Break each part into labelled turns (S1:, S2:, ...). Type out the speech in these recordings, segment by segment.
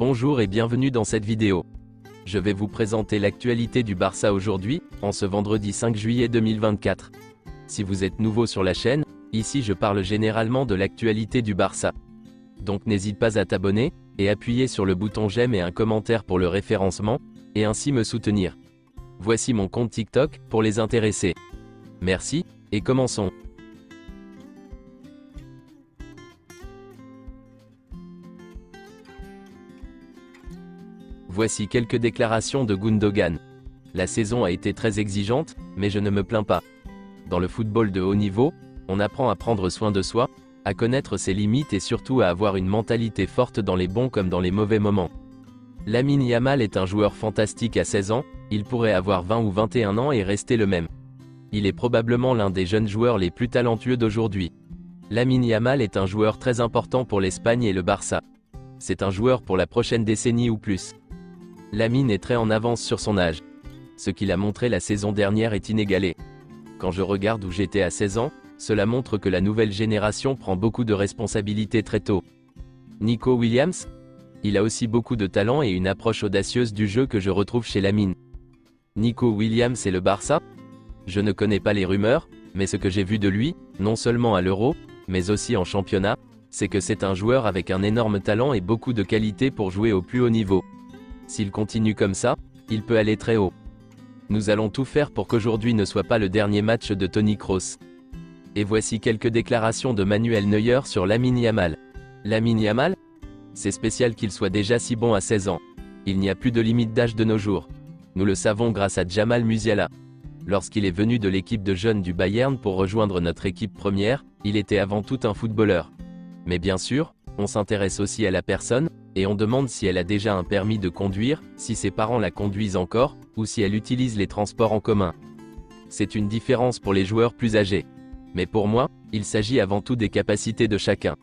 S1: Bonjour et bienvenue dans cette vidéo. Je vais vous présenter l'actualité du Barça aujourd'hui, en ce vendredi 5 juillet 2024. Si vous êtes nouveau sur la chaîne, ici je parle généralement de l'actualité du Barça. Donc n'hésite pas à t'abonner, et appuyer sur le bouton j'aime et un commentaire pour le référencement, et ainsi me soutenir. Voici mon compte TikTok, pour les intéressés. Merci, et commençons. Voici quelques déclarations de Gundogan. La saison a été très exigeante, mais je ne me plains pas. Dans le football de haut niveau, on apprend à prendre soin de soi, à connaître ses limites et surtout à avoir une mentalité forte dans les bons comme dans les mauvais moments. Lamine Yamal est un joueur fantastique à 16 ans, il pourrait avoir 20 ou 21 ans et rester le même. Il est probablement l'un des jeunes joueurs les plus talentueux d'aujourd'hui. Lamine Yamal est un joueur très important pour l'Espagne et le Barça. C'est un joueur pour la prochaine décennie ou plus. Lamine est très en avance sur son âge. Ce qu'il a montré la saison dernière est inégalé. Quand je regarde où j'étais à 16 ans, cela montre que la nouvelle génération prend beaucoup de responsabilités très tôt. Nico Williams? Il a aussi beaucoup de talent et une approche audacieuse du jeu que je retrouve chez Lamine. Nico Williams et le Barça? Je ne connais pas les rumeurs, mais ce que j'ai vu de lui, non seulement à l'Euro, mais aussi en championnat, c'est que c'est un joueur avec un énorme talent et beaucoup de qualité pour jouer au plus haut niveau. S'il continue comme ça, il peut aller très haut. Nous allons tout faire pour qu'aujourd'hui ne soit pas le dernier match de Toni Kroos. Et voici quelques déclarations de Manuel Neuer sur Lamine Yamal. Lamine Yamal? C'est spécial qu'il soit déjà si bon à 16 ans. Il n'y a plus de limite d'âge de nos jours. Nous le savons grâce à Jamal Musiala. Lorsqu'il est venu de l'équipe de jeunes du Bayern pour rejoindre notre équipe première, il était avant tout un footballeur. Mais bien sûr, on s'intéresse aussi à la personne, et on demande si elle a déjà un permis de conduire, si ses parents la conduisent encore, ou si elle utilise les transports en commun. C'est une différence pour les joueurs plus âgés. Mais pour moi, il s'agit avant tout des capacités de chacun.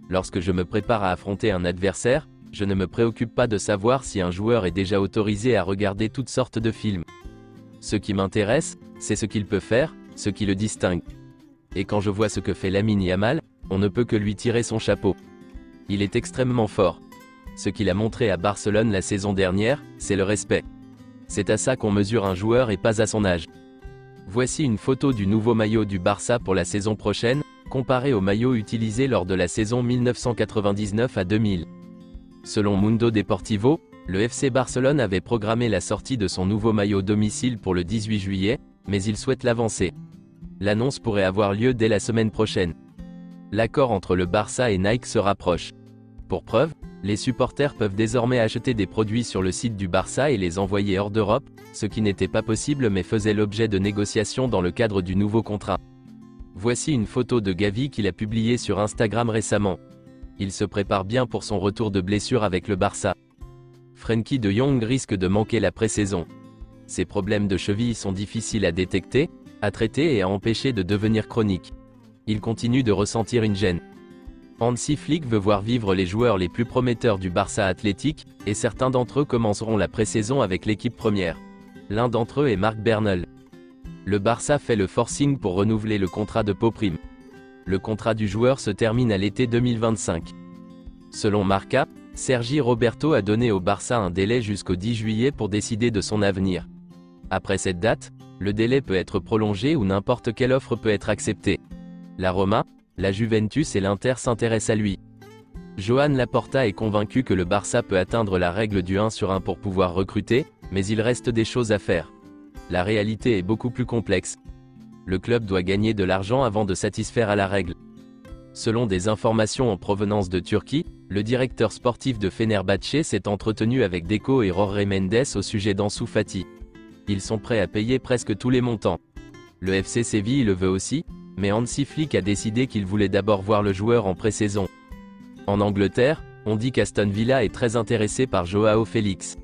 S1: Lorsque je me prépare à affronter un adversaire, je ne me préoccupe pas de savoir si un joueur est déjà autorisé à regarder toutes sortes de films. Ce qui m'intéresse, c'est ce qu'il peut faire, ce qui le distingue. Et quand je vois ce que fait Lamine Yamal, on ne peut que lui tirer son chapeau. Il est extrêmement fort. Ce qu'il a montré à Barcelone la saison dernière, c'est le respect. C'est à ça qu'on mesure un joueur et pas à son âge. Voici une photo du nouveau maillot du Barça pour la saison prochaine, comparé au maillot utilisé lors de la saison 1999 à 2000. Selon Mundo Deportivo, le FC Barcelone avait programmé la sortie de son nouveau maillot domicile pour le 18 juillet, mais il souhaite l'avancer. L'annonce pourrait avoir lieu dès la semaine prochaine. L'accord entre le Barça et Nike se rapproche. Pour preuve, les supporters peuvent désormais acheter des produits sur le site du Barça et les envoyer hors d'Europe, ce qui n'était pas possible mais faisait l'objet de négociations dans le cadre du nouveau contrat. Voici une photo de Gavi qu'il a publiée sur Instagram récemment. Il se prépare bien pour son retour de blessure avec le Barça. Frenkie de Jong risque de manquer la pré-saison. Ses problèmes de cheville sont difficiles à détecter, à traiter et à empêcher de devenir chroniques. Il continue de ressentir une gêne. Hansi Flick veut voir vivre les joueurs les plus prometteurs du Barça athlétique, et certains d'entre eux commenceront la pré-saison avec l'équipe première. L'un d'entre eux est Marc Bernal. Le Barça fait le forcing pour renouveler le contrat de Poprim. Le contrat du joueur se termine à l'été 2025. Selon Marca, Sergi Roberto a donné au Barça un délai jusqu'au 10 juillet pour décider de son avenir. Après cette date, le délai peut être prolongé ou n'importe quelle offre peut être acceptée. La Roma, la Juventus et l'Inter s'intéressent à lui. Joan Laporta est convaincu que le Barça peut atteindre la règle du 1 sur 1 pour pouvoir recruter, mais il reste des choses à faire. La réalité est beaucoup plus complexe. Le club doit gagner de l'argent avant de satisfaire à la règle. Selon des informations en provenance de Turquie, le directeur sportif de Fenerbahçe s'est entretenu avec Deco et Jorge Mendes au sujet d'Ansu Fati. Ils sont prêts à payer presque tous les montants. Le FC Séville le veut aussi, mais Hansi Flick a décidé qu'il voulait d'abord voir le joueur en pré-saison. En Angleterre, on dit qu'Aston Villa est très intéressé par Joao Félix.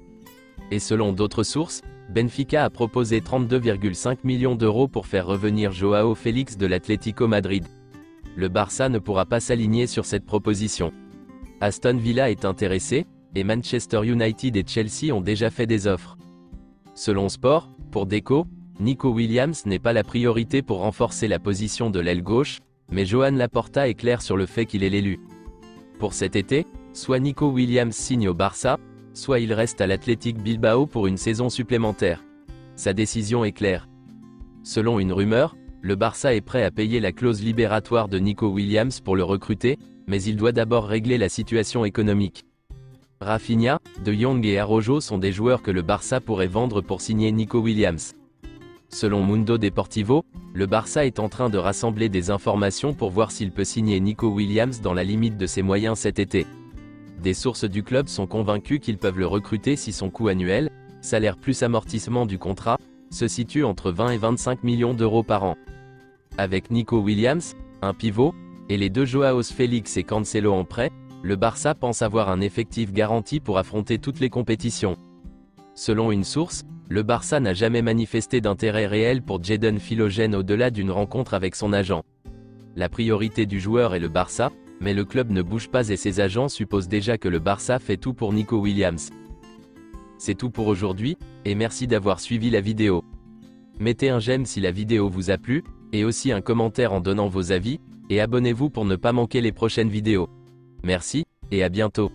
S1: Et selon d'autres sources, Benfica a proposé 32,5 millions d'euros pour faire revenir Joao Félix de l'Atlético Madrid. Le Barça ne pourra pas s'aligner sur cette proposition. Aston Villa est intéressé, et Manchester United et Chelsea ont déjà fait des offres. Selon Sport, pour Deco, Nico Williams n'est pas la priorité pour renforcer la position de l'aile gauche, mais Joan Laporta est clair sur le fait qu'il est l'élu. Pour cet été, Soit Nico Williams signe au Barça, soit il reste à l'Athletic Bilbao pour une saison supplémentaire. Sa décision est claire. Selon une rumeur, le Barça est prêt à payer la clause libératoire de Nico Williams pour le recruter, mais il doit d'abord régler la situation économique. Rafinha, De Jong et Araujo sont des joueurs que le Barça pourrait vendre pour signer Nico Williams. Selon Mundo Deportivo, le Barça est en train de rassembler des informations pour voir s'il peut signer Nico Williams dans la limite de ses moyens cet été. Des sources du club sont convaincues qu'ils peuvent le recruter si son coût annuel, salaire plus amortissement du contrat, se situe entre 20 et 25 millions d'euros par an. Avec Nico Williams, un pivot, et les deux Joao Félix et Cancelo en prêt, le Barça pense avoir un effectif garanti pour affronter toutes les compétitions. Selon une source, le Barça n'a jamais manifesté d'intérêt réel pour Jadon Philogène au-delà d'une rencontre avec son agent. La priorité du joueur est le Barça, mais le club ne bouge pas et ses agents supposent déjà que le Barça fait tout pour Nico Williams. C'est tout pour aujourd'hui, et merci d'avoir suivi la vidéo. Mettez un j'aime si la vidéo vous a plu, et aussi un commentaire en donnant vos avis, et abonnez-vous pour ne pas manquer les prochaines vidéos. Merci, et à bientôt.